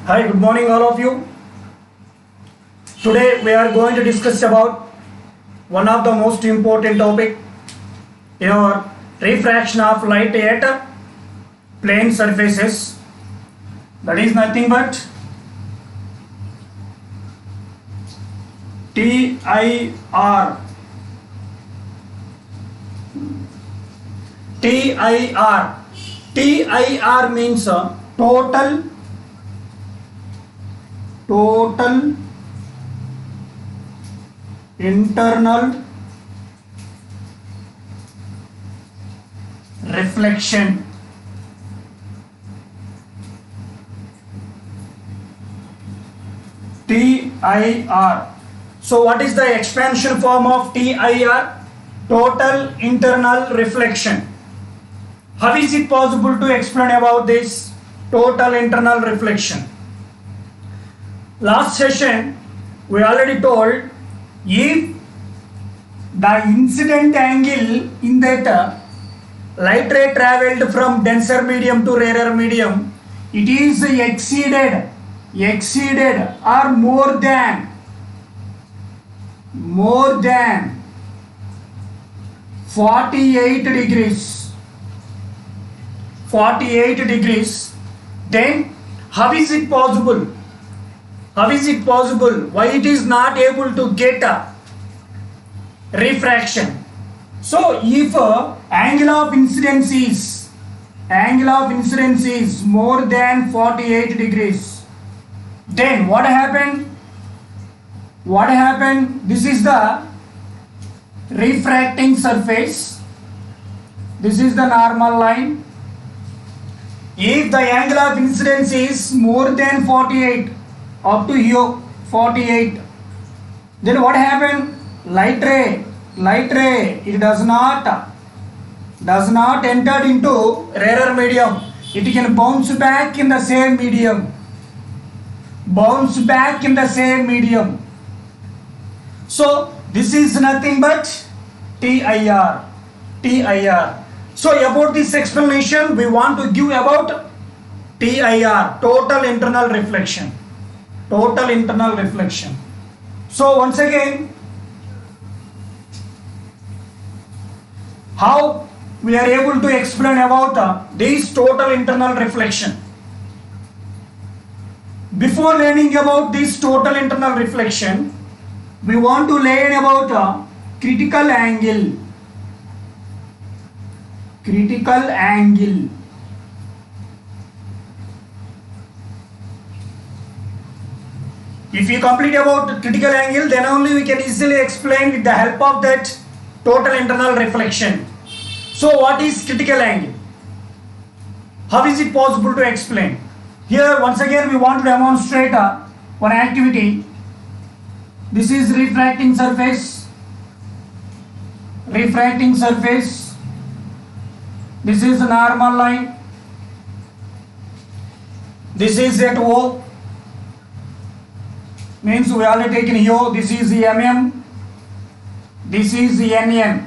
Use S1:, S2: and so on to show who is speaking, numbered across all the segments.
S1: Hi, good morning all of you. Today we are going to discuss about one of the most important topic in our refraction of light at plane surfaces. That is nothing but TIR. TIR. TIR means total internal reflection. TIR. So what is the expansion form of TIR? Total internal reflection. How is it possible to explain about this total internal reflection? Last session we already told, if the incident angle in that light ray travelled from denser medium to rarer medium, it is exceeded or more than 48 degrees, then how is it possible? Why it is not able to get a refraction? So if angle of incidence is more than 48 degrees, then what happened? This is the refracting surface. This is the normal line. If the angle of incidence is more than 48, up to here 48, then what happened? Light ray it does not enter into rarer medium. It can bounce back in the same medium. So this is nothing but TIR. So about this explanation we want to give about TIR, total internal reflection. So once again, how we are able to explain about this total internal reflection? Before learning about this total internal reflection, we want to learn about critical angle. If we complete about critical angle, then only we can easily explain with the help of that total internal reflection. So what is critical angle? How is it possible to explain? Here once again we want to demonstrate one activity. This is refracting surface. This is the normal line. This is at O. Means we already taken here. This is the MM. This is the NN.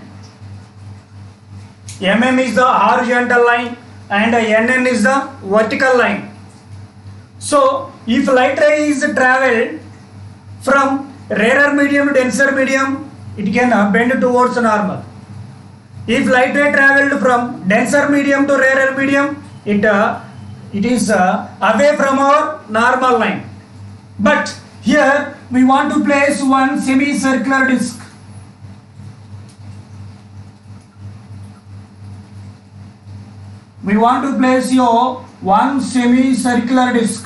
S1: MM is the horizontal line and NN is the vertical line. So if light ray is travelled from rarer medium to denser medium, it can bend towards normal. If light ray travelled from denser medium to rarer medium, it is away from our normal line. But here we want to place one semicircular disc. We want to place here one semicircular disc.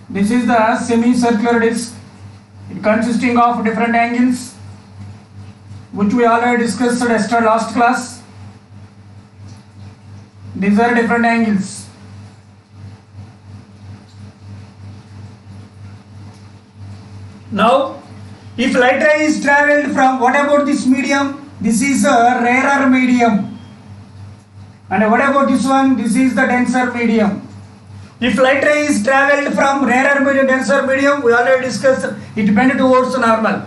S1: This is the semicircular disc. It consisting of different angles, which we already discussed yesterday last class. These are different angles. Now, if light ray is travelled from, what about this medium? This is a rarer medium. And what about this one? This is the denser medium. If light ray is travelled from rarer medium to denser medium, we already discussed, it bends towards normal.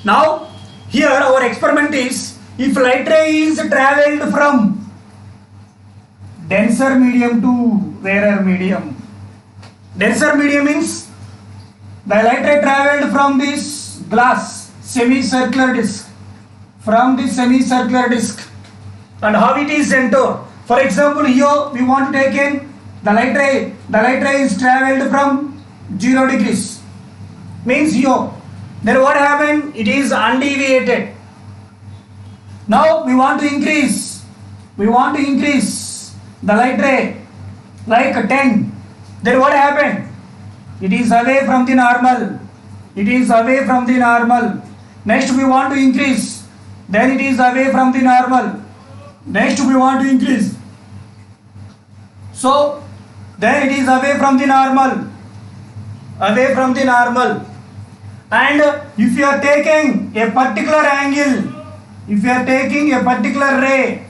S1: Now, here our experiment is, if light ray is travelled from denser medium to rarer medium, Denser medium means the light ray traveled from this glass semicircular disc, from this semicircular disc, and how it is entered. For example, here we want to take in the light ray is traveled from 0 degrees, means here. Then what happened? It is undeviated. Now we want to increase the light ray like 10. Then what happened? It is away from the normal. Next we want to increase. Then it is away from the normal. Next we want to increase. So then it is away from the normal. And if you are taking a particular angle, if you are taking a particular ray,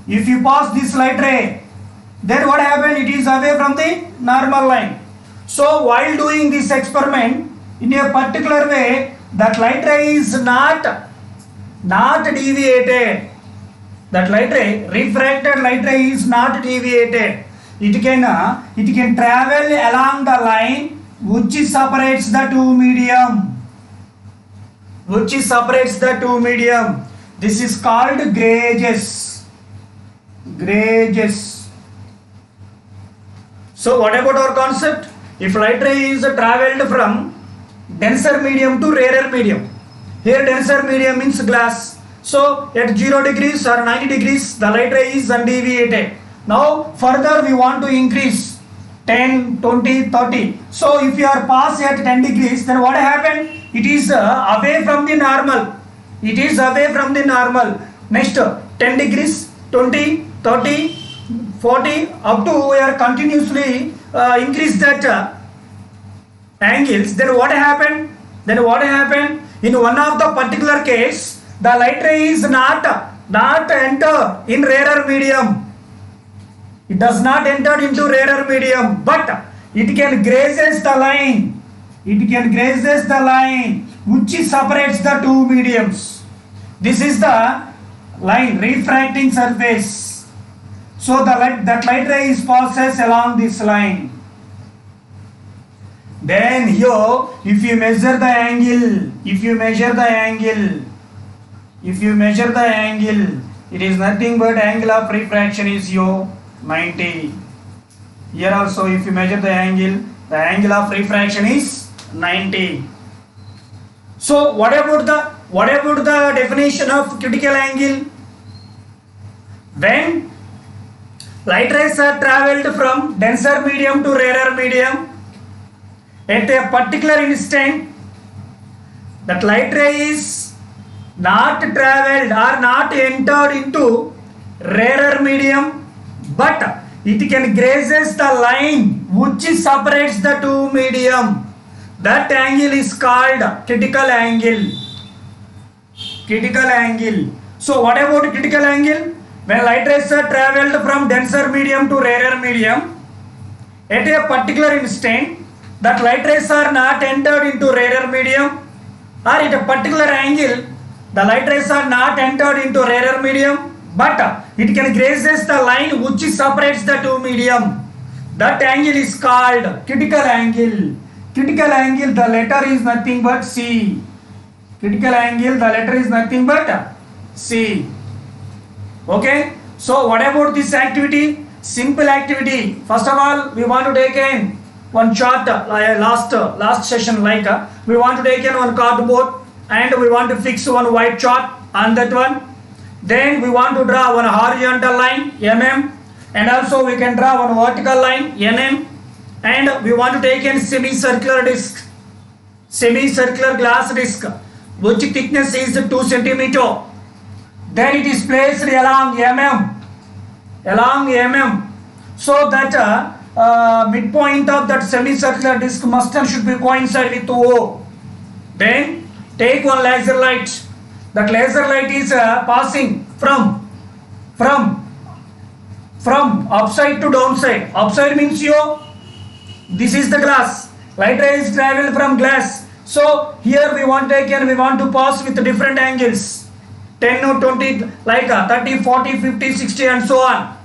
S1: if you pass this light ray, then what happened? It is away from the normal line. So while doing this experiment in a particular way, that light ray is not deviated. That light ray, refracted light ray, is not deviated. It can travel along the line which separates the two medium. This is called gauges. So what about our concept? If light ray is traveled from denser medium to rarer medium, here denser medium means glass. So at 0 degrees or 90 degrees, the light ray is undeviated. Now further we want to increase 10, 20, 30. So if you are passed at 10 degrees, then what happened? It is away from the normal. Next 10 degrees, 20, 30, 40, up to we are continuously increase that angles. Then what happened? In one of the particular case, the light ray is not enter in rarer medium. It does not enter into rarer medium, but it can grazes the line. Which separates the two mediums. This is the line, refracting surface. So that light ray is passes along this line. Then here, if you measure the angle, it is nothing but angle of refraction is here 90. Here also, if you measure the angle of refraction is 90. So what about the definition of critical angle? When light rays are traveled from denser medium to rarer medium, at a particular instant, that light ray is not traveled or not entered into rarer medium, but it can grazes the line which separates the two medium. That angle is called critical angle. So what about critical angle? When light rays are traveled from denser medium to rarer medium, at a particular instant, that light rays are not entered into rarer medium, or at a particular angle, the light rays are not entered into rarer medium, but it can grazes the line which separates the two medium. That angle is called critical angle. Critical angle, the letter is nothing but C. C. Okay. So what about this activity? Simple activity. First of all, we want to take in one chart, last session, we want to take in one cardboard and we want to fix one white chart on that one. Then we want to draw one horizontal line mm, and also we can draw one vertical line nm, and we want to take in semicircular glass disc which thickness is 2 cm. Then it is placed along mm, so that midpoint of that semicircular disc must and should be coincide with O. Then take one laser light. That laser light is passing from upside to downside. Upside means this is the glass. Light ray is travel from glass. So here we want to pass with different angles, 10 or 20, 30, 40, 50, 60 and so on.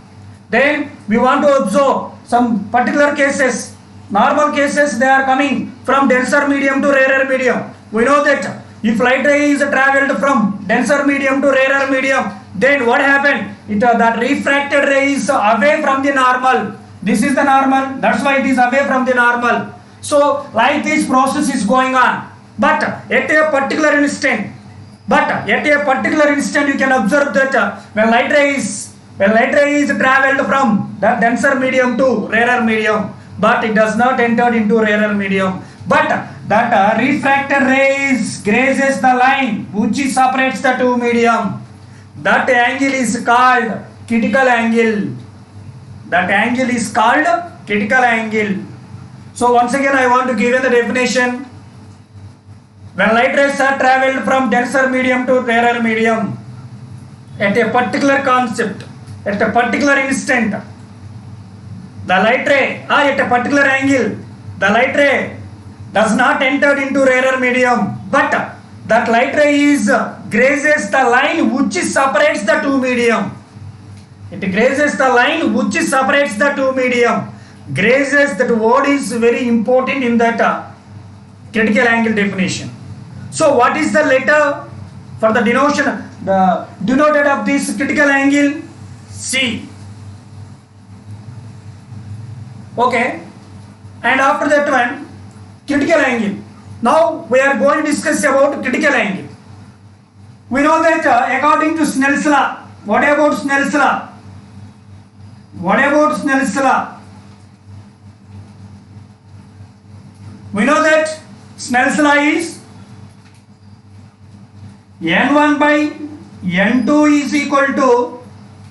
S1: Then we want to observe some particular cases, normal cases, they are coming from denser medium to rarer medium. We know that if light ray is traveled from denser medium to rarer medium, then what happened? That refracted ray is away from the normal. This is the normal, that's why it is away from the normal. So like this process is going on, but at a particular instant, you can observe that when light ray is traveled from the denser medium to rarer medium, but it does not enter into rarer medium, but that refracted rays grazes the line which separates the two medium. That angle is called critical angle. That angle is called critical angle. So once again I want to give you the definition. When light rays are traveled from denser medium to rarer medium, at a particular concept, at a particular instant, the light ray or at a particular angle, the light ray does not enter into rarer medium, but that light ray is grazes the line which separates the two medium. It grazes the line which separates the two medium. Grazes, that word is very important in that critical angle definition. So what is the letter for the denotation, the denoted of this critical angle? C. Okay, and after that one, critical angle. Now we are going to discuss about critical angle. We know that according to Snell's law, what about Snell's law? What about Snell's law? We know that Snell's law is N1 by N2 is equal to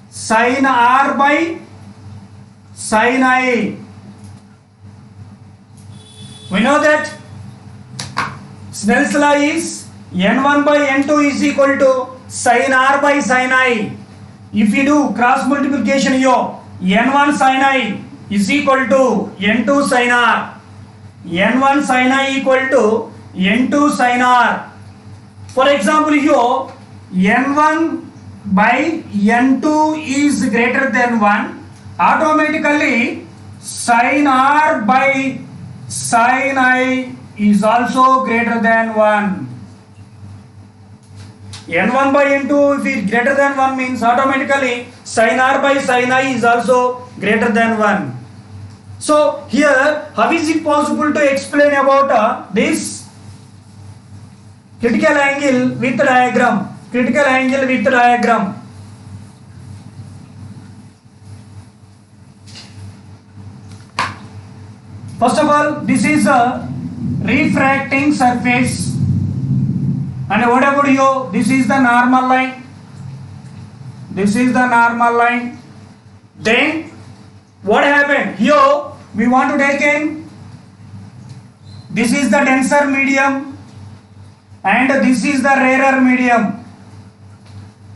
S1: sin R by sin I. We know that Snell's law is N1 by N2 is equal to sin R by sin I. If you do cross multiplication here, N1 sin I is equal to N2 sin R. N1 sin I equal to N2 sin R. For example, here N1 by N2 is greater than 1. Automatically sin R by sin I is also greater than 1. N1 by N2 if it is greater than 1 means automatically sin R by sin I is also greater than 1. So here, how is it possible to explain about this critical angle with diagram? Critical angle with diagram. First of all, this is a refracting surface. And what about you? This is the normal line. This is the normal line. Then what happened? Here we want to take in, this is the denser medium and this is the rarer medium.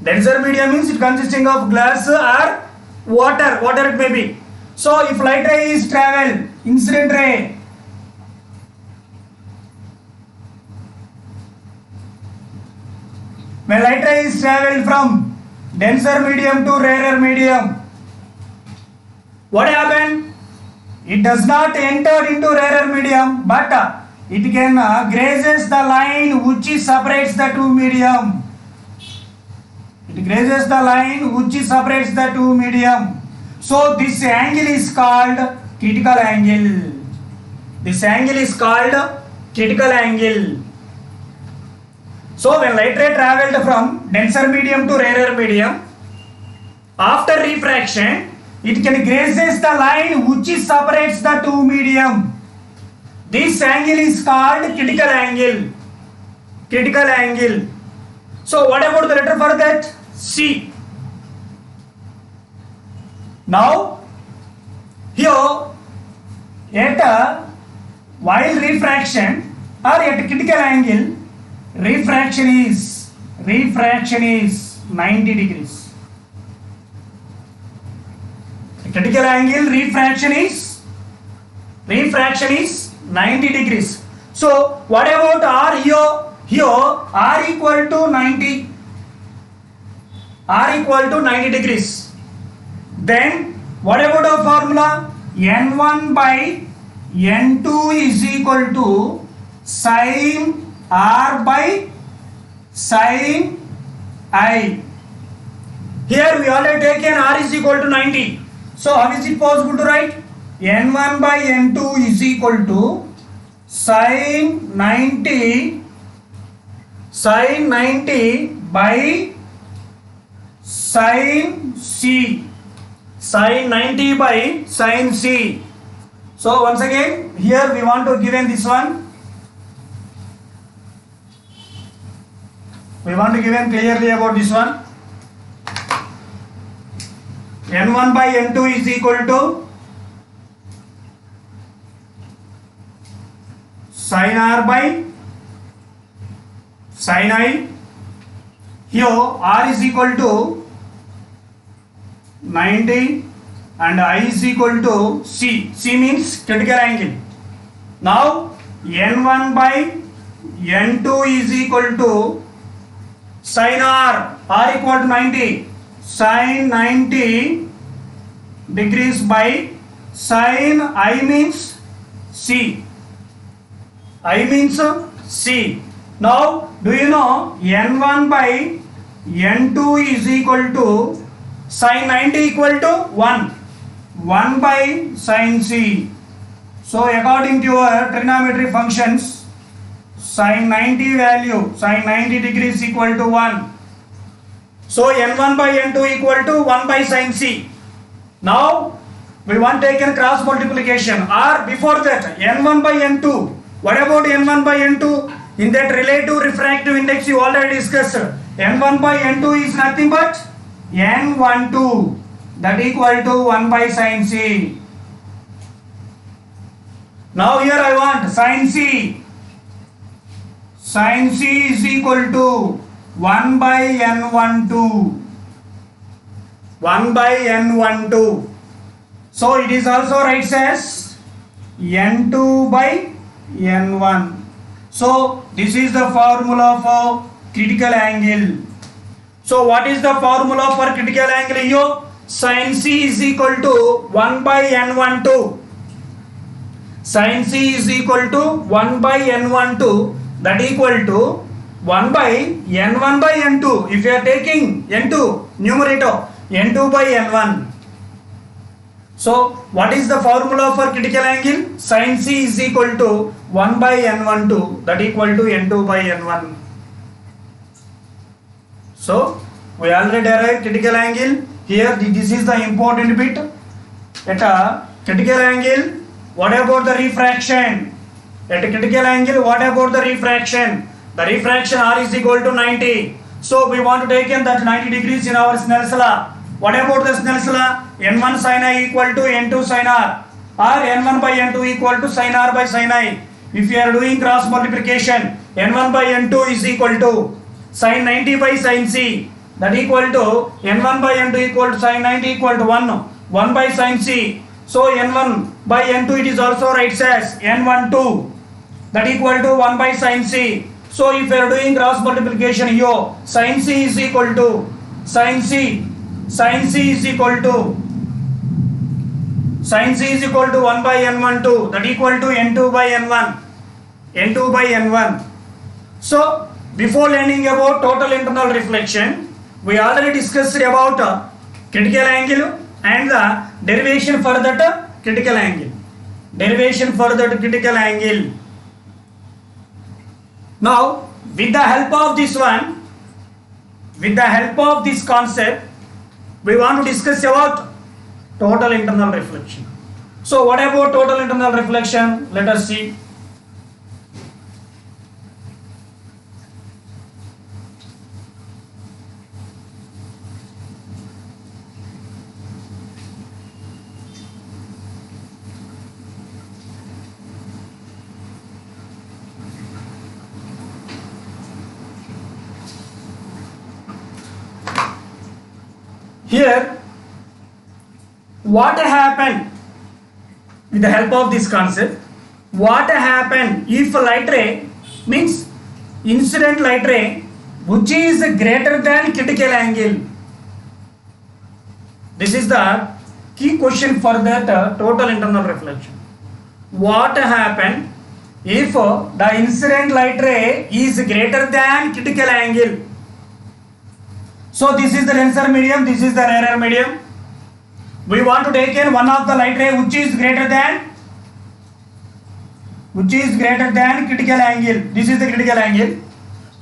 S1: Denser medium means it consisting of glass or water it may be. So if light ray is travel, incident ray, when light ray is traveled from denser medium to rarer medium, what happened? It does not enter into rarer medium, but it can grazes the line which separates the two medium. It grazes the line which separates the two medium. So this angle is called critical angle. This angle is called critical angle. So when light ray traveled from denser medium to rarer medium, after refraction, it can grazes the line which separates the two medium. This angle is called critical angle. Critical angle. So what about the letter for that? C. Now here at while refraction or at critical angle, refraction is 90 degrees. Critical angle refraction is 90 degrees. So what about R here? Here R equal to 90. R equal to 90 degrees. Then what about our formula? N1 by N2 is equal to sin R by sin I. Here we already taken R is equal to 90. So how is it possible to write? N1 by N2 is equal to sin 90 by sin C. Sin 90 by sin C. So once again, here we want to given this one. We want to given clearly about this one. N1 by N2 is equal to sin R by sin I. Here R is equal to 90 and I is equal to C. C means critical angle. Now N1 by N2 is equal to sin R. R equal to 90. Sin 90 degrees by sin I means C. I means C. Now do you know N1 by N2 is equal to sin 90 equal to 1 by sin C. So according to your trigonometry functions, sin 90 value, sin 90 degrees equal to 1. So N1 by N2 equal to 1 by sin C. Now we want taken cross multiplication, or before that N1 by N2. What about N1 by N2? In that relative refractive index you already discussed. N1 by N2 is nothing but N12, that equal to 1 by sin C. Now here I want sin C. Sin C is equal to 1 by N12. 1 by N12. So it is also writes as N2 by N1. So this is the formula for critical angle. So what is the formula for critical angle here? Sin C is equal to 1 by N12. Sin C is equal to 1 by N12, that equal to 1 by N1 by N2. If you are taking N2 numerator, N2 by N1. So what is the formula for critical angle? Sin C is equal to 1 by N12, that equal to N2 by N1. So we already derived critical angle. Here this is the important bit. At a critical angle, what about the refraction? At a critical angle, what about the refraction? The refraction R is equal to 90. So we want to take in that 90 degrees in our Snell's law. What about the Snell's law? N1 sin I equal to N2 sin R, or N1 by N2 equal to sin R by sin I. If you are doing cross multiplication, N1 by N2 is equal to sin 90 by sin C, that equal to N1 by N2 equal to sin 90 equal to 1 by sin C. So N1 by N2 it is also writes as N12, that equal to 1 by sin C. So if you are doing cross multiplication here, sin C is equal to sin C is equal to 1 by N12, that equal to N2 by N1. So before learning about total internal reflection, we already discussed about critical angle and the derivation for that critical angle. Now with the help of this one, with the help of this concept, we want to discuss about total internal reflection. So what about total internal reflection? Let us see. Here, what happened with the help of this concept? What happened if light ray means incident light ray which is greater than critical angle? This is the key question for that total internal reflection. What happen if the incident light ray is greater than critical angle? So this is the denser medium, this is the rarer medium. We want to take in one of the light ray which is greater than critical angle. This is the critical angle.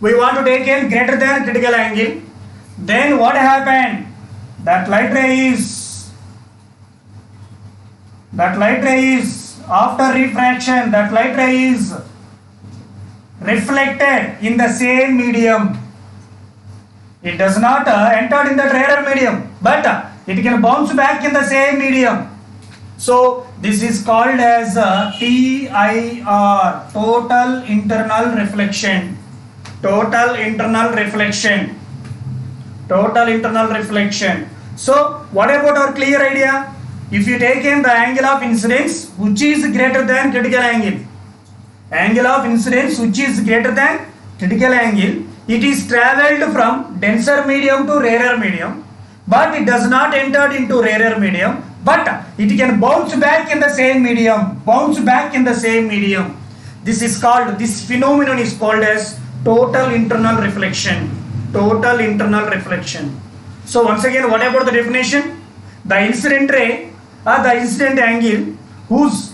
S1: We want to take in greater than critical angle. Then what happened? That light ray is after refraction, that light ray is reflected in the same medium. It does not enter in the rarer medium, but it can bounce back in the same medium. So this is called as TIR, total internal reflection. Total internal reflection. So what about our clear idea? If you take in the angle of incidence which is greater than critical angle, it is travelled from denser medium to rarer medium, but it does not enter into rarer medium, but it can bounce back in the same medium. This phenomenon is called as total internal reflection. So once again, what about the definition? The incident ray or the incident angle whose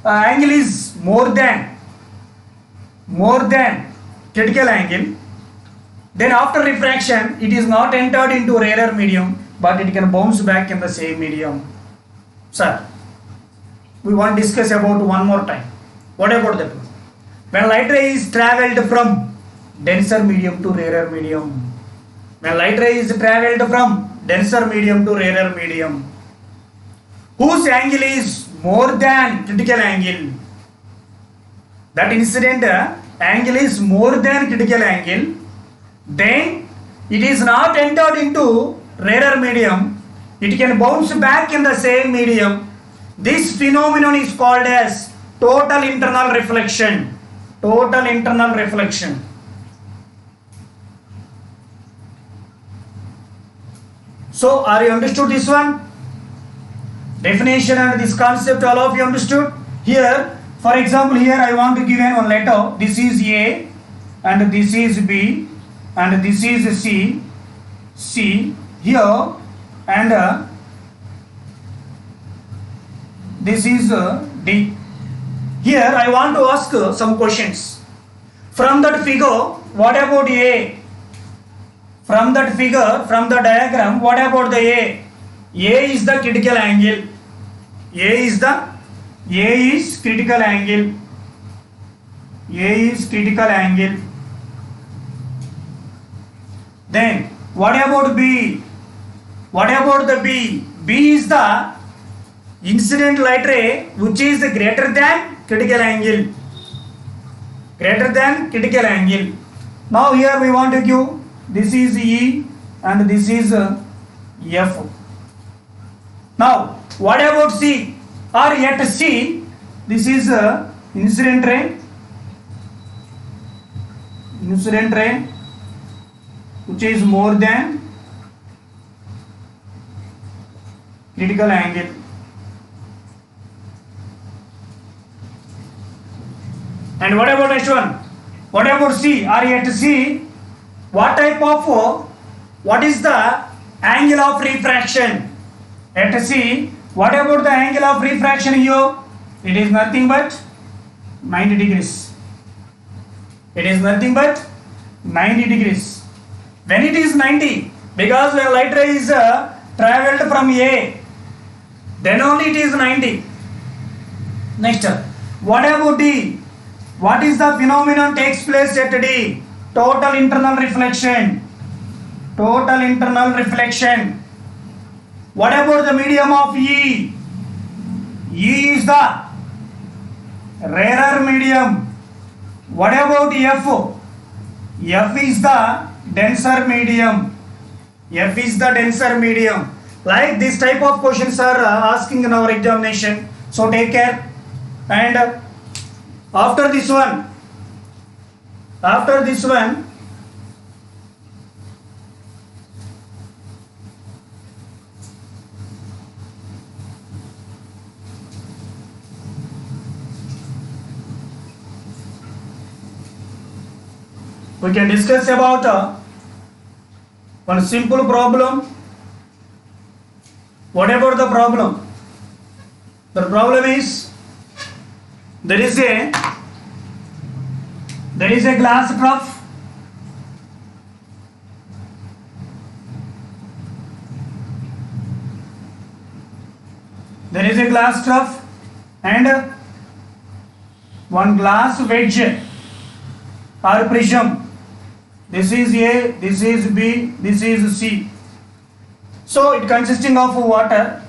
S1: angle is more than critical angle, then after refraction it is not entered into rarer medium, but it can bounce back in the same medium. Sir, we want to discuss about one more time. What about that? When light ray is travelled from denser medium to rarer medium, whose angle is more than critical angle, that incident angle is more than critical angle, then it is not entered into rarer medium, it can bounce back in the same medium. This phenomenon is called as total internal reflection. So are you understood this one? Definition and this concept, all of you understood? Here, for example, here I want to give one letter. This is A and this is B and this is C here, and this is D. Here I want to ask some questions. From that figure, what about A? From that figure, from the diagram, what about the A? A is the critical angle. A is critical angle. Then what about B? What about the B? B is the incident light ray which is greater than critical angle. Now here we want to give, this is E and this is F. Now what about C? Or yet C, this is incident ray which is more than critical angle. And what about next one? What about C? Or yet C, what is the angle of refraction? At C, what about the angle of refraction here? It is nothing but 90 degrees. When it is 90, because when light ray is travelled from A, then only it is 90. Next, what about D? What is the phenomenon takes place at D? Total internal reflection. What about the medium of E? E is the rarer medium. What about F? F is the denser medium. Like this type of questions are asking in our examination. So take care. And after this one, we can discuss about one simple problem. What about the problem? The problem is there is a glass trough. There is a glass trough and one glass wedge or prism. This is A, this is B, this is C. So it consisting of water.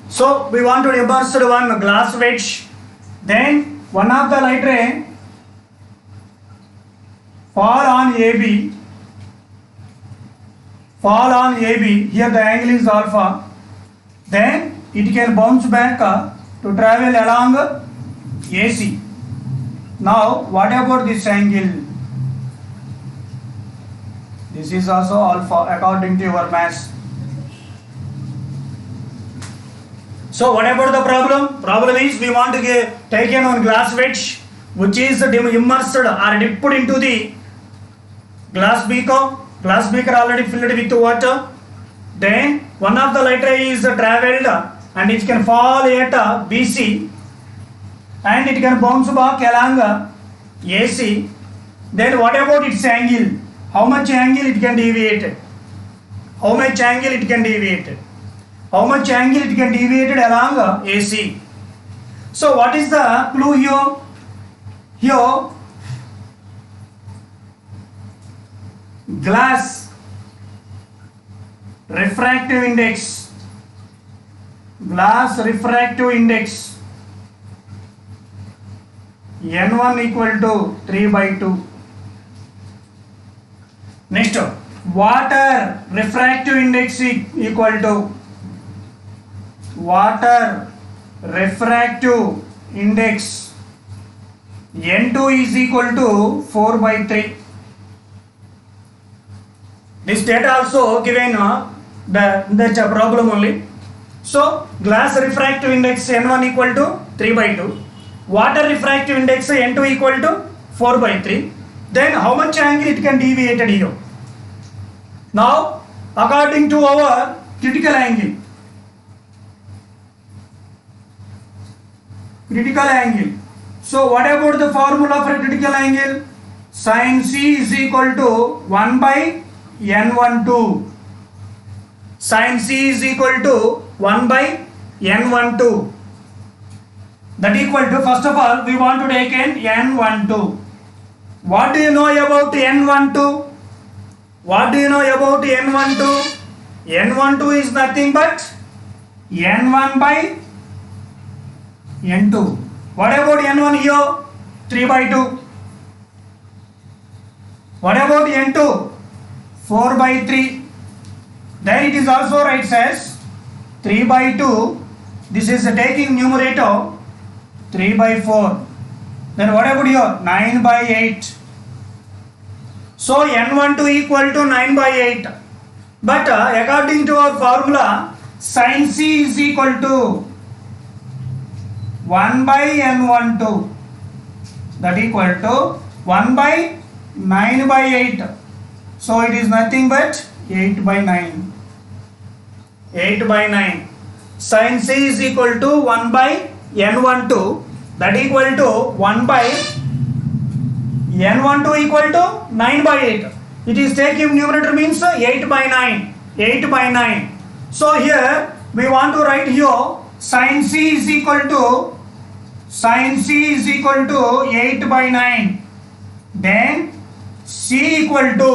S1: So we want to immerse one glass wedge, then one of the light ray fall on AB, here the angle is alpha, then it can bounce back to travel along AC. Now what about this angle? This is also alpha according to your mass. So what about the problem? Problem is we want to take in one glass wedge which is immersed or dipped into the glass beaker. Glass beaker already filled with water. Then one of the light ray is travelled and it can fall at BC and it can bounce back along AC. Then what about its angle? How much angle it can deviate? How much angle it can deviate? How much angle it can deviate along AC? So what is the clue here? Here glass refractive index, N1 equal to 3/2. Next, water refractive index equal to water refractive index N2 is equal to 4/3. This data also given the problem only. So glass refractive index N1 equal to 3/2, water refractive index N2 equal to 4/3. Then how much angle it can deviate here? Now according to our critical angle, so what about the formula for critical angle? Sin C is equal to 1/N12. Sin C is equal to 1/N12. That equal to, first of all we want to take an N12. What do you know about N12? What do you know about N12? N12 is nothing but N1/N2. What about N1 here? 3/2. What about N2? 4/3. Then it is also writes as 3/2. This is taking numerator 3/4. Then what about here? 9/8. So N12 equal to 9/8. But according to our formula, sin C is equal to 1/N12. That equal to 1/9/8. So it is nothing but 8/9. 8/9. Sin C is equal to 1/N12. That equal to 1/N12 equal to 9/8. It is taking numerator means 8/9. 8/9. So here we want to write here sin C is equal to 8/9. Then C equal to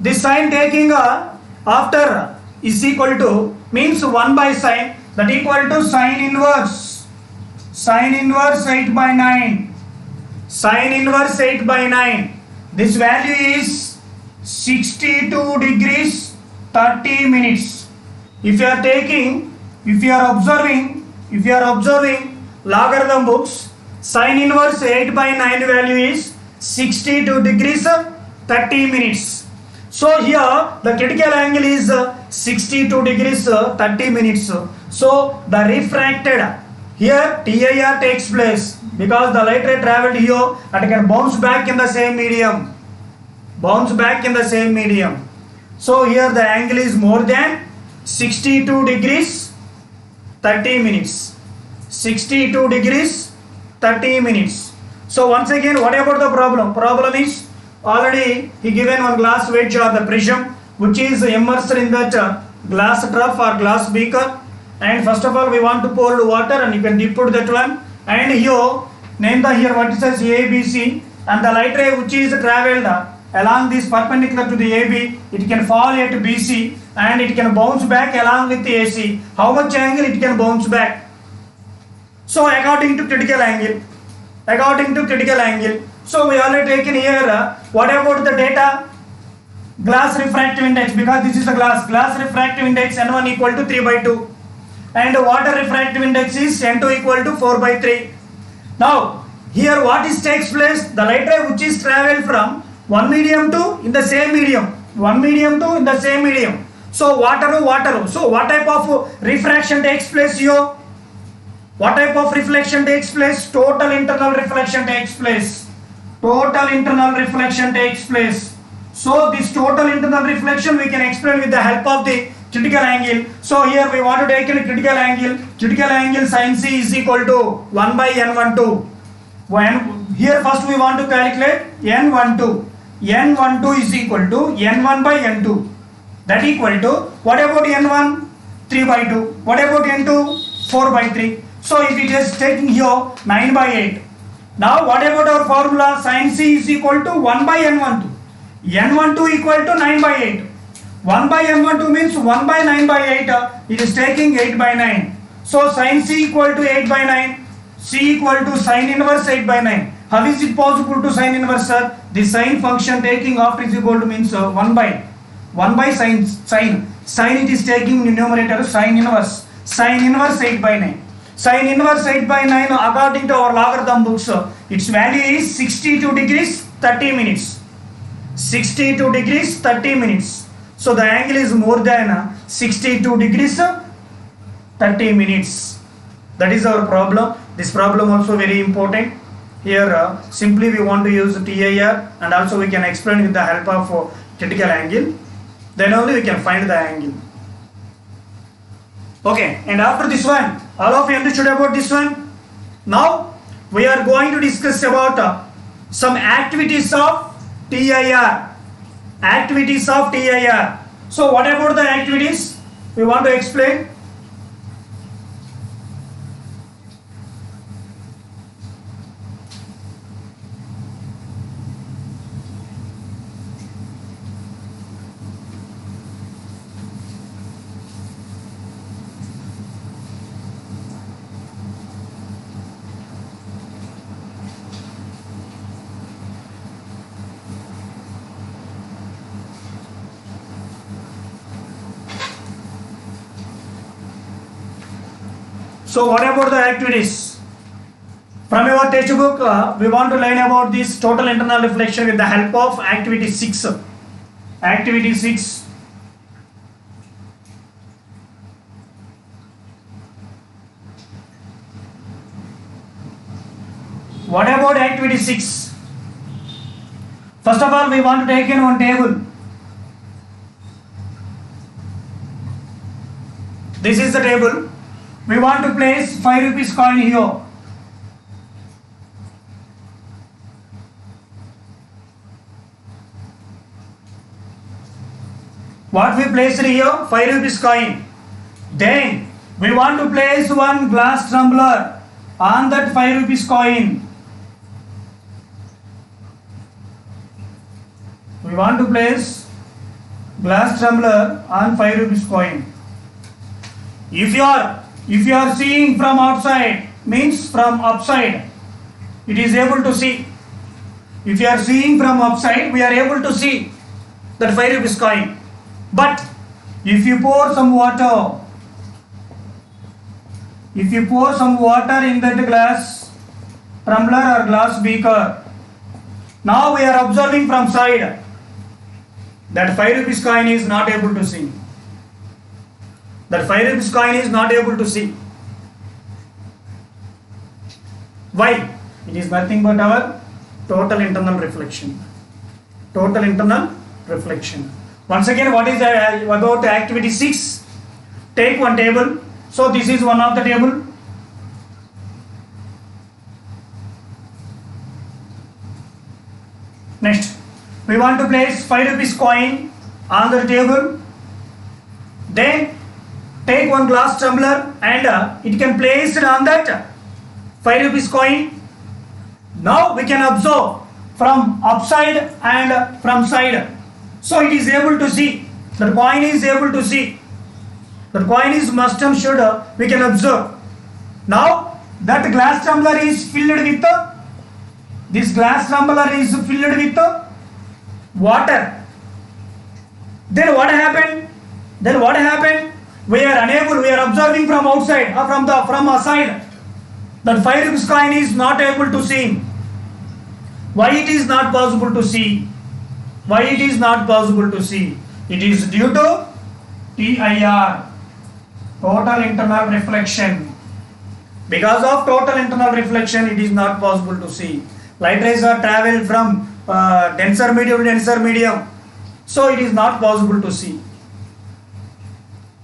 S1: this sign taking after is equal to means 1/sin, that equal to sin inverse 8/9. Sin inverse 8/9. This value is 62 degrees 30 minutes. If you are observing logarithm books, sin inverse 8 by 9 value is 62 degrees 30 minutes. So here the critical angle is 62 degrees 30 minutes. So the refracted, here TIR takes place because the light ray traveled here and can bounce back in the same medium. Bounce back in the same medium. So here the angle is more than 62 degrees 30 minutes. 62 degrees 30 minutes. So once again, what about the problem? Problem is already he given one glass wedge or the prism which is immersed in that glass trough or glass beaker, and first of all we want to pour water and you can dip put that one, and here name the here vertices A, B, C, and the light ray which is travelled along this perpendicular to the AB, it can fall at BC and it can bounce back along with the AC. How much angle it can bounce back? So according to critical angle, so we already taken here what about the data? Glass refractive index, because this is the glass refractive index N1 equal to 3 by 2 and water refractive index is N2 equal to 4 by 3. Now here what is takes place? The light ray which is travel from one medium to in the same medium, so water. So what type of refraction takes place here? What type of reflection takes place? Total internal reflection takes place. So this total internal reflection we can explain with the help of the critical angle. So here we want to take a critical angle. Critical angle sin C is equal to 1 by N12. Here first we want to calculate N12. N12 is equal to N1 by N2. That equal to, what about N1? 3 by 2. What about N2? 4 by 3. So if it is taking here 9 by 8. Now what about our formula? Sin C is equal to 1 by N12. N12 equal to 9 by 8. 1 by N12 means 1 by 9 by 8. It is taking 8 by 9. So sin C equal to 8 by 9. C equal to sin inverse 8 by 9. How is it possible to sin inverse, sir? The sin function taking after is equal to means 1 by sin. Sin it is taking numerator sin inverse 8 by 9. Sin inverse 8 by 9 according to our logarithm books, its value is 62 degrees 30 minutes. 62 degrees 30 minutes. So the angle is more than 62 degrees 30 minutes. That is our problem. This problem also very important. Here simply we want to use TIR and also we can explain with the help of critical angle. Then only we can find the angle. Okay, and after this one, all of you understood about this one? Now we are going to discuss about some activities of TIR. So what about the activities? We want to explain. So what about the activities? From your textbook, we want to learn about this total internal reflection with the help of activity 6. Activity 6. What about activity 6? First of all, we want to take in one table. This is the table. We want to place 5 rupees coin here. What we placed here? 5 rupees coin. Then we want to place one glass tumbler on that 5 rupees coin. We want to place glass tumbler on 5 rupees coin. If you are seeing from outside, means from upside, it is able to see. If you are seeing from upside, we are able to see that 5 rupees coin. But if you pour some water If you pour some water in that glass tumbler or glass beaker, now we are observing from side that 5 rupees coin is not able to see. That 5 rupees coin is not able to see. Why? It is nothing but our total internal reflection. Total internal reflection. Once again, what is about activity 6? Take one table. So this is one of the table. Next, we want to place 5 rupees coin on the table. Then take one glass tumbler and it can place it on that 5 rupees coin. Now we can observe from upside and from side. So it is able to see. The coin is able to see. The coin is must and should we can observe. Now that glass tumbler is filled with this glass tumbler is filled with water. Then what happened? We are unable, we are observing from outside or from aside. That 5 rupees coin is not able to see. Why it is not possible to see? Why it is not possible to see? It is due to TIR, total internal reflection. Because of total internal reflection, it is not possible to see. Light rays are travel from denser medium to denser medium, so it is not possible to see.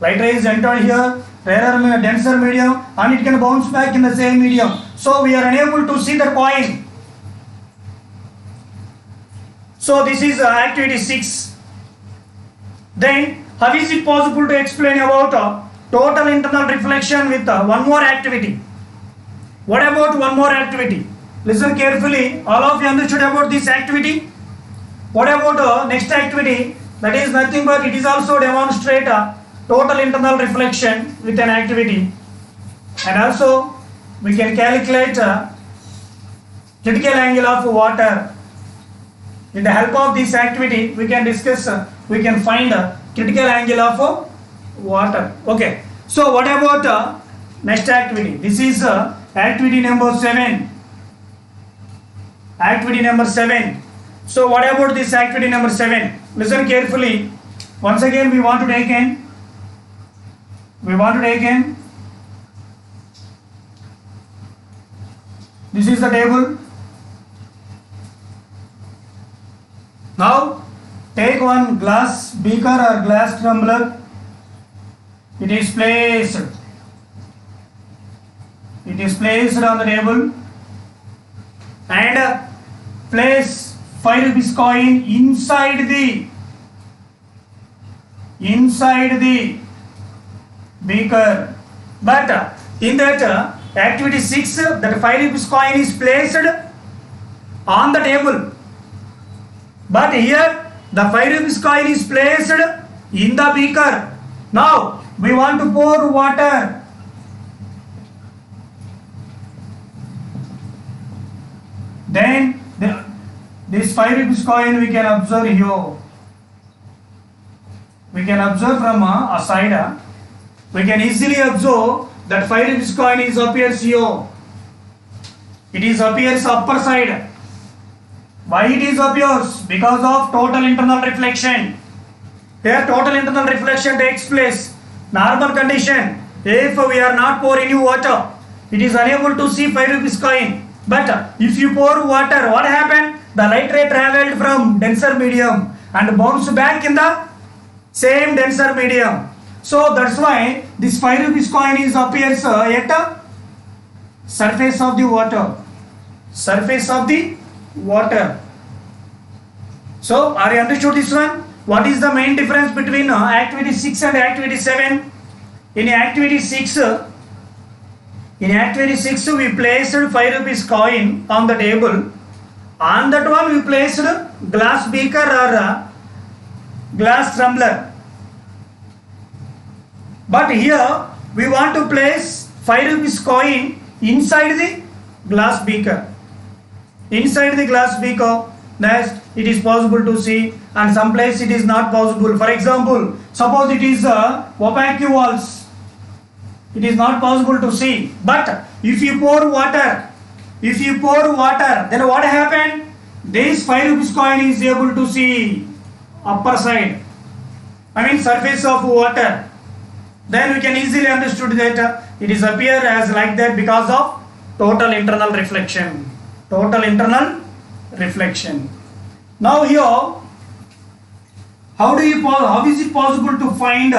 S1: Light rays enter here, rarer denser medium, and it can bounce back in the same medium. So we are unable to see the coin. So this is activity 6. Then how is it possible to explain about total internal reflection with one more activity? What about one more activity? Listen carefully. All of you understood about this activity? What about next activity? That is nothing but it is also demonstrate total internal reflection with an activity. And also we can calculate critical angle of water. With the help of this activity, we can discuss, we can find critical angle of water. Okay. So what about next activity? This is activity number 7. Activity number 7. So what about this activity number 7? Listen carefully. Once again we want to take in. This is the table. Now take one glass beaker or glass tumbler. It is placed on the table and place 5 rupees coin inside the beaker. But in that activity 6, that 5 rupees coin is placed on the table. But here the 5 rupees coin is placed in the beaker. Now we want to pour water. Then this 5 rupees coin we can observe here. We can observe from a side. We can easily observe that 5 rupees coin is appears here. It is appears upper side. Why it is appears? Because of total internal reflection. Here total internal reflection takes place. Normal condition, if we are not pour any water, it is unable to see 5 rupees coin. But if you pour water, what happened? The light ray travelled from denser medium and bounced back in the same denser medium. So that's why this 5 rupees coin is appears at the surface of the water. Surface of the water. So are you understood this one? What is the main difference between activity 6 and activity 7? In activity 6 we placed 5 rupees coin on the table. On that one we placed glass beaker or glass tumbler. But here we want to place 5 rupees coin inside the glass beaker. Inside the glass beaker, that it is possible to see, and some place it is not possible. For example, suppose it is opaque walls. it is not possible to see. But if you pour water, then what happened? This 5 rupees coin is able to see upper side, I mean surface of water. Then we can easily understood that it is appear as like that because of total internal reflection. Now here, how is it possible to find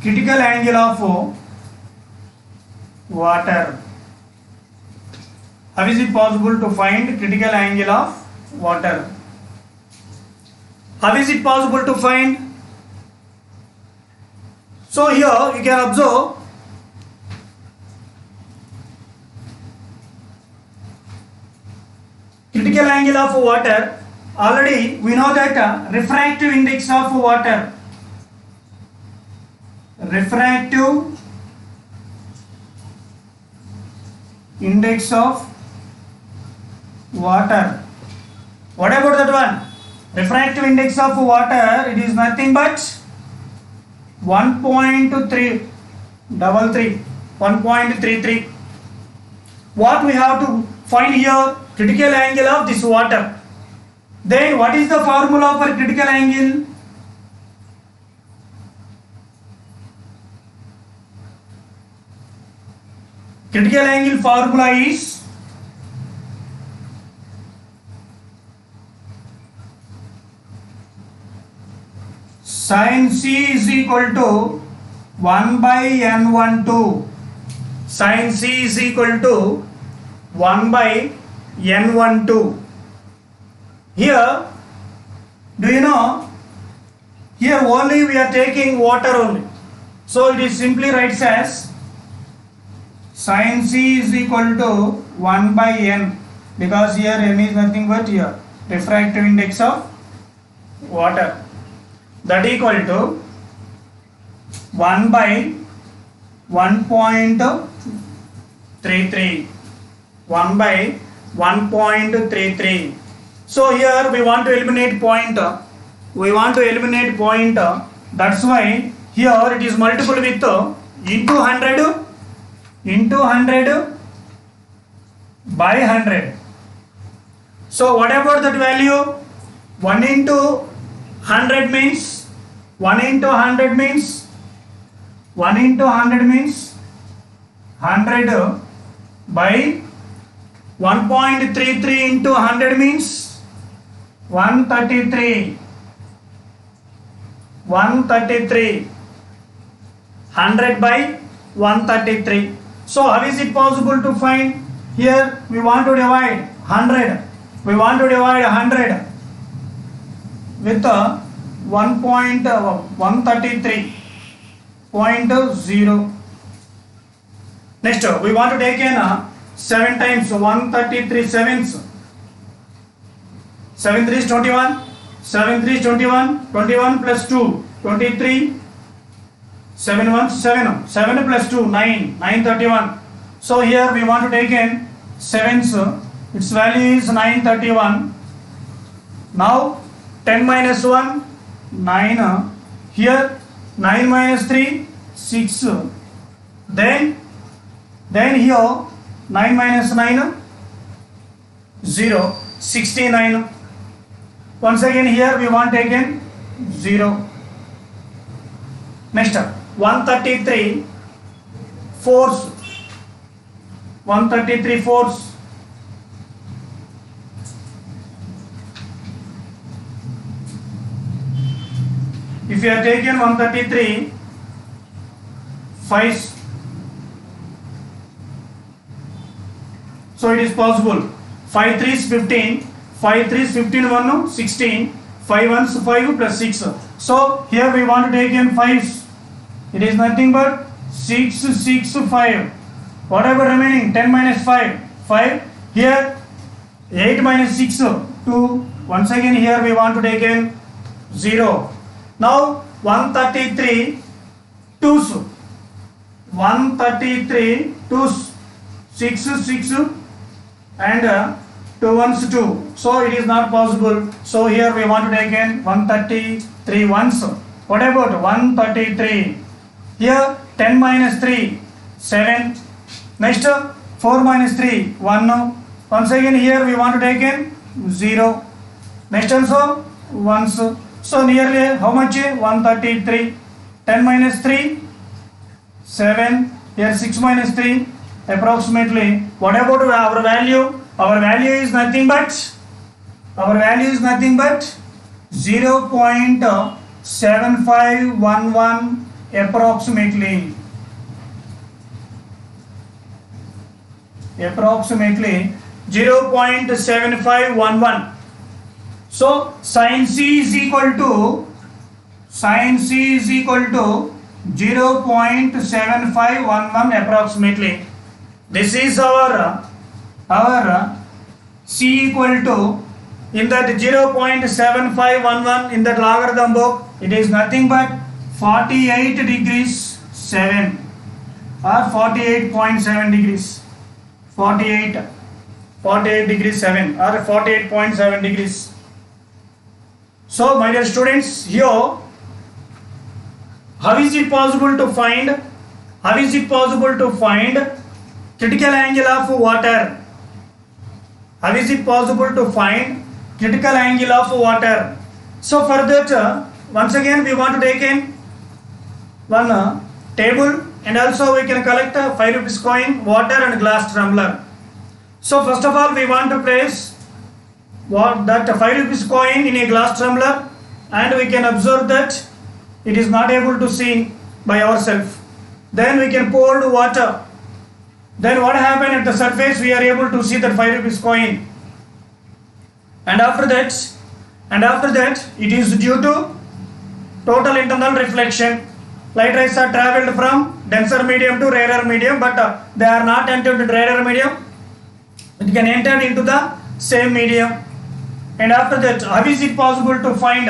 S1: critical angle of water? How is it possible to find critical angle of water? How is it possible to find? So here you can observe critical angle of water. Already we know that refractive index of water. Refractive index of water. What about that one? Refractive index of water, it is nothing but 1.33. What we have to find here? Critical angle of this water. Then what is the formula for critical angle? Critical angle formula is sin C is equal to 1 by N12. Sin C is equal to 1 by N12. Here, do you know? Here only we are taking water only. So it is simply writes as sin C is equal to 1 by N, because here N is nothing but here refractive index of water, that equal to 1 by 1.33. 1 by 1.33. So here we want to eliminate point. That's why here it is multiple with into 100 by 100. So what about that value? 1 into 100 means 100 by 1.33 into 100 means 133. 100 by 133. So how is it possible to find? Here we want to divide 100. We want to divide 100 with 133.0. Next we want to take in 7 times 133 sevens. 7 3 is 21. 7 3 is 21. 21 plus 2 23. 7 1 7. 7 plus 2 9. 931. So here we want to take in sevens. Its value is 931. Now 10 minus 1 9. Here 9 minus 3 6. Then here 9 minus 9 0. 69. Once again here we want again 0. Next 133 fours. 133 fours. If you have taken 133 fives, so it is possible. 5 3s 15, 5 3s 15 1 16, 5 1s 5 plus 6. So here we want to take in 5s. It is nothing but 6 6 5. Whatever remaining 10 minus 5 5. Here 8 minus 6 2. Once again here we want to take in 0. Now 133 twos. 133 twos 6 6 and 2 ones 2, so it is not possible. So here we want to take in 133 ones. What about 133? Here 10 minus 3, 7. Next 4 minus 3, 1. Once again here we want to take in 0. Next also ones. So nearly how much? 133. 10 minus 3, 7. Here 6 minus 3, approximately. What about our value? Our value is nothing but 0.7511 approximately. Approximately 0.7511. So sin C is equal to 0.7511 approximately. This is our C equal to, in that 0.7511 in that logarithm book, it is nothing but 48 degrees 7 or 48.7 degrees. 48 degrees 7 or 48.7 degrees. So my dear students, here how is it possible to find critical angle of water? How is it possible to find critical angle of water? So for that, once again we want to take in one table, and also we can collect a 5 rupees coin, water and glass tumbler. So first of all we want to place that 5 rupees coin in a glass tumbler, and we can observe that it is not able to see by ourselves. Then we can pour the water. Then what happened at the surface? We are able to see that 5 rupees coin. And after that, it is due to total internal reflection. Light rays are travelled from denser medium to rarer medium, but they are not entered into rarer medium. It can enter into the same medium. And after that, how is it possible to find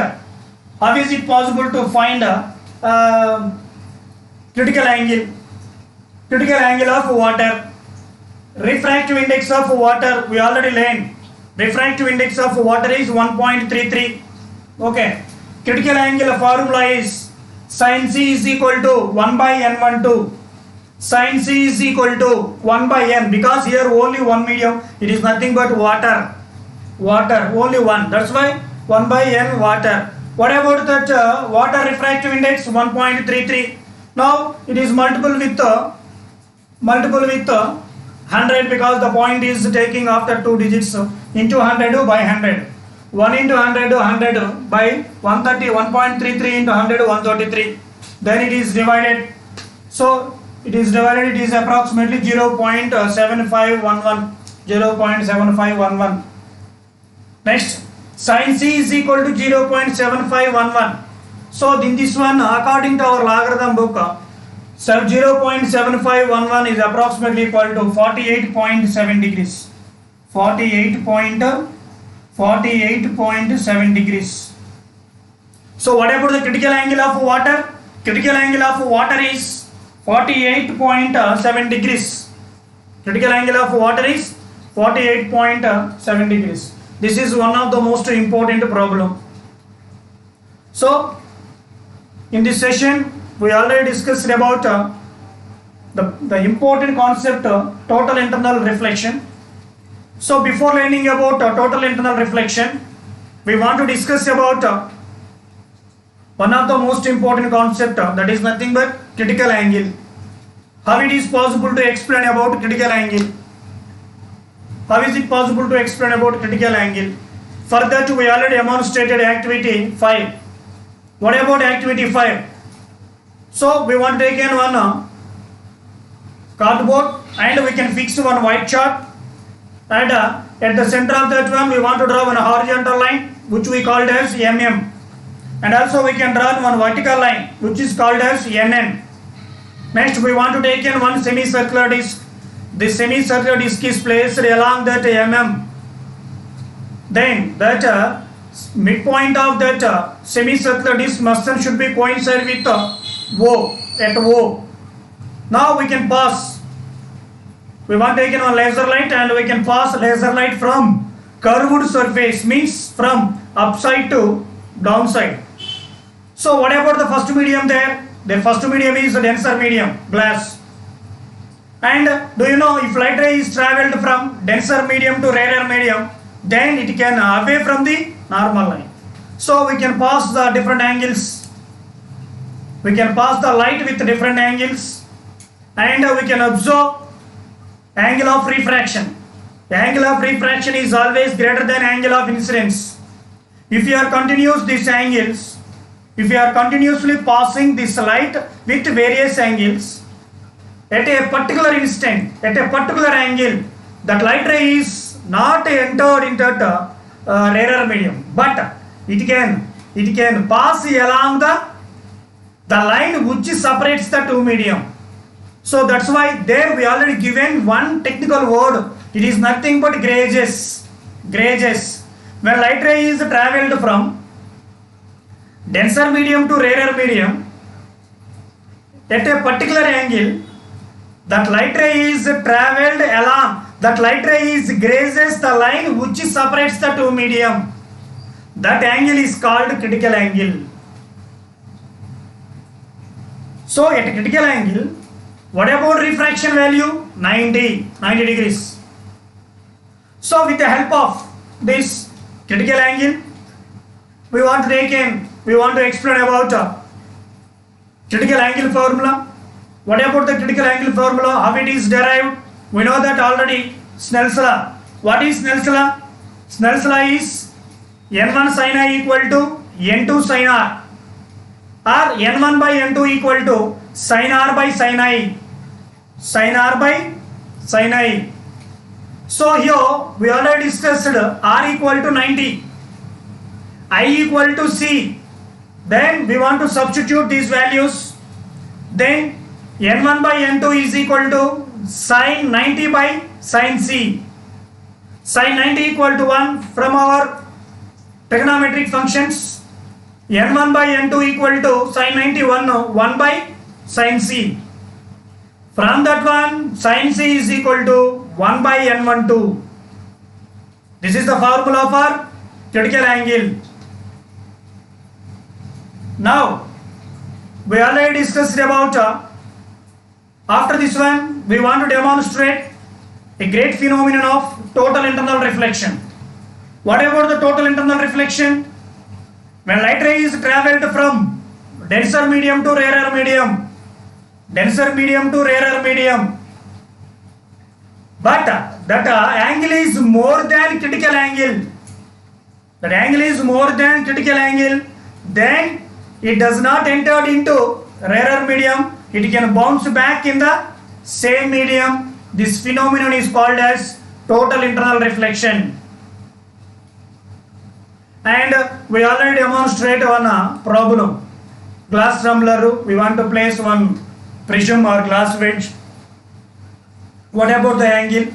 S1: critical angle of water? Refractive index of water, we already learned. Refractive index of water is 1.33. Okay. Critical angle formula is sin C is equal to 1 by n12. Sin C is equal to 1 by n, because here only one medium, it is nothing but water, only one. That's why 1 by n water. What about that water refractive index? 1.33. Now it is multiple with 100, because the point is taking after 2 digits into 100 by 100. 1 into 100 by 130, 1.33 into 100, 133. Then it is divided. So it is approximately 0.7511. Next, sin C is equal to 0.7511. So in this one, according to our logarithm book, 0.7511 is approximately equal to 48.7 degrees. 48.7 degrees. So what about the critical angle of water? Critical angle of water is 48.7 degrees. Critical angle of water is 48.7 degrees. This is one of the most important problem. So in this session we already discussed about the important concept total internal reflection. So before learning about total internal reflection, we want to discuss about one of the most important concept, that is nothing but critical angle. How it is possible to explain about critical angle? How is it possible to explain about critical angle? For that we already demonstrated activity 5. What about activity 5? So we want to take in one cardboard, and we can fix one white chart, and at the center of that one we want to draw one horizontal line which we called as MM, and also we can draw one vertical line which is called as NN. Next we want to take in one semicircular disc. This semicircular disc is placed along that MM. Then that midpoint of that semicircular disc should be coincide with O, at O. Now we can pass. We want to take in one laser light, and we can pass laser light from curved surface means from upside to downside. So what about the first medium there? The first medium is a denser medium, glass. And do you know, if light ray is travelled from denser medium to rarer medium, then it can away from the normal line. So we can pass the different angles. We can pass the light with different angles, and we can observe angle of refraction. The angle of refraction is always greater than angle of incidence. If you are continuously passing this light with various angles, at a particular instant, at a particular angle, that light ray is not entered into the rarer medium, but it can pass along the line which separates the two medium. So that's why there we already given one technical word. It is nothing but gauges. When light ray is travelled from denser medium to rarer medium at a particular angle, that light ray is travelled along, that light ray is grazes the line which separates the two medium. That angle is called critical angle. So at a critical angle, what about refraction value? 90 degrees. So with the help of this critical angle, we want to explain about critical angle formula. What about the critical angle formula? How it is derived? We know that already. Snell's law. What is Snell's law? Snell's law is n1 sin I equal to n2 sin r, or n1 by n2 equal to sin r by sin I. So here we already discussed r equal to 90, I equal to c. Then we want to substitute these values. Then n1 by n2 is equal to sin 90 by sin c. Sin 90 equal to 1 from our trigonometric functions. n1 by n2 equal to sin 91 1 by sin c. From that one, sin c is equal to 1 by n12. This is the formula for critical angle. Now we already discussed about after this one we want to demonstrate a great phenomenon of total internal reflection. What about the total internal reflection? When light ray is travelled from denser medium to rarer medium, but that angle is more than critical angle. That angle is more than critical angle. Then it does not enter into rarer medium. It can bounce back in the same medium. This phenomenon is called as total internal reflection. And we already demonstrated on a problem. Glass tumbler, we want to place one prism or glass wedge. What about the angle?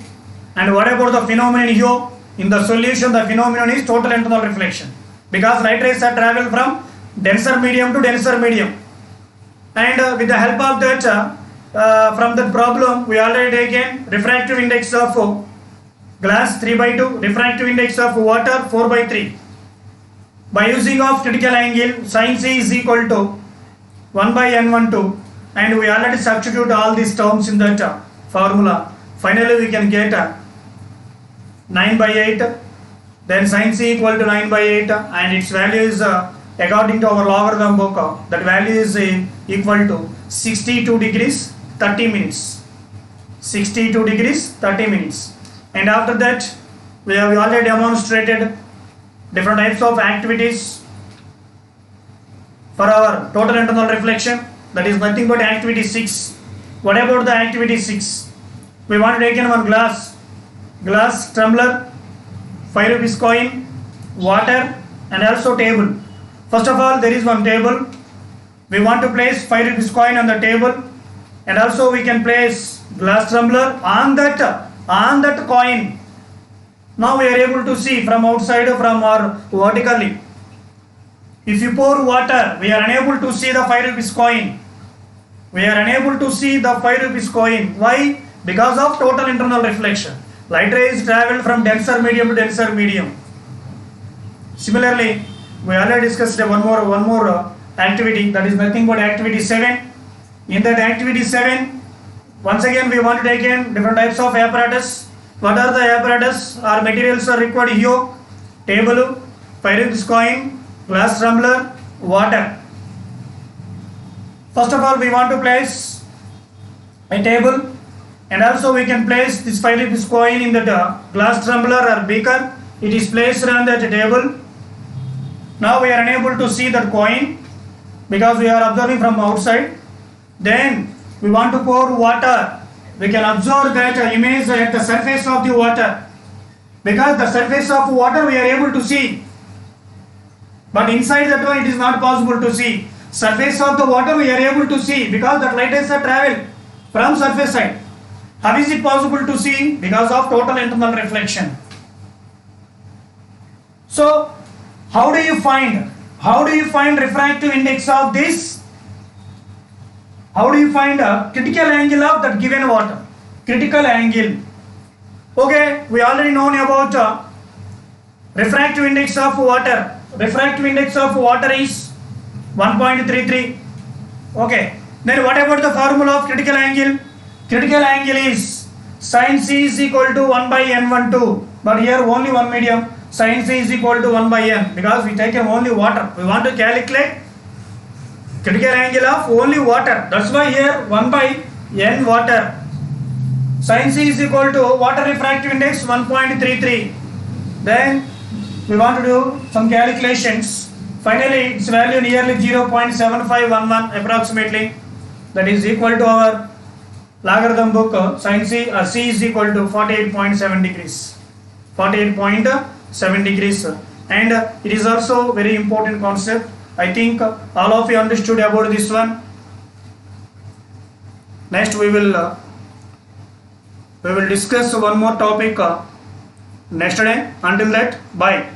S1: And what about the phenomenon here? In the solution, the phenomenon is total internal reflection, because light rays are travel from denser medium to denser medium. And with the help of that, from that problem, we already taken refractive index of glass 3/2, refractive index of water 4/3. By using of critical angle, sin c is equal to 1 by n12, and we already substitute all these terms in that formula. Finally we can get 9/8. Then sin c equal to 9/8, and its value is according to our logarithm book, that value is equal to 62 degrees 30 minutes. 62 degrees 30 minutes. And after that we have already demonstrated different types of activities for our total internal reflection. That is nothing but activity 6. What about the activity 6? We want to take in one glass tumbler, 5 rupees coin, water, and also table. First of all, there is one table. We want to place 5 rupees coin on the table, and also we can place glass tumbler on that coin. Now we are able to see from outside, from or vertically. If you pour water, we are unable to see the 5 rupees coin. We are unable to see the 5 rupees coin. Why? Because of total internal reflection. Light rays travel from denser medium to denser medium. Similarly, we already discussed one more activity, that is nothing but activity 7. In that activity 7, once again we want to take in different types of apparatus. What are the apparatus or materials are required here? Table, Pyrex coin, glass tumbler, water. First of all, we want to place a table, and also we can place this Pyrex coin in the glass tumbler or beaker. It is placed on that table. Now we are unable to see that coin because we are observing from outside. Then we want to pour water. We can observe that image at the surface of the water. Because the surface of water we are able to see. But inside that one it is not possible to see. Surface of the water we are able to see because that light rays are travel from surface side. How is it possible to see? Because of total internal reflection. So how do you find refractive index of this? How do you find a critical angle of that given water? Critical angle. Okay, we already know about refractive index of water. Refractive index of water is 1.33. Okay, then what about the formula of critical angle? Critical angle is sin C is equal to 1 by n12. But here only one medium. Sin C is equal to 1 by n because we take only water. We want to calculate critical angle of only water. That's why here 1 by n water. Sin C is equal to water refractive index 1.33. Then we want to do some calculations. Finally, its value nearly 0.7511 approximately. That is equal to our logarithm book. Sin C or C is equal to 48.7 degrees. 48.7 degrees. And it is also very important concept. I think all of you understood about this one. Next we will discuss one more topic next day. Until that, bye.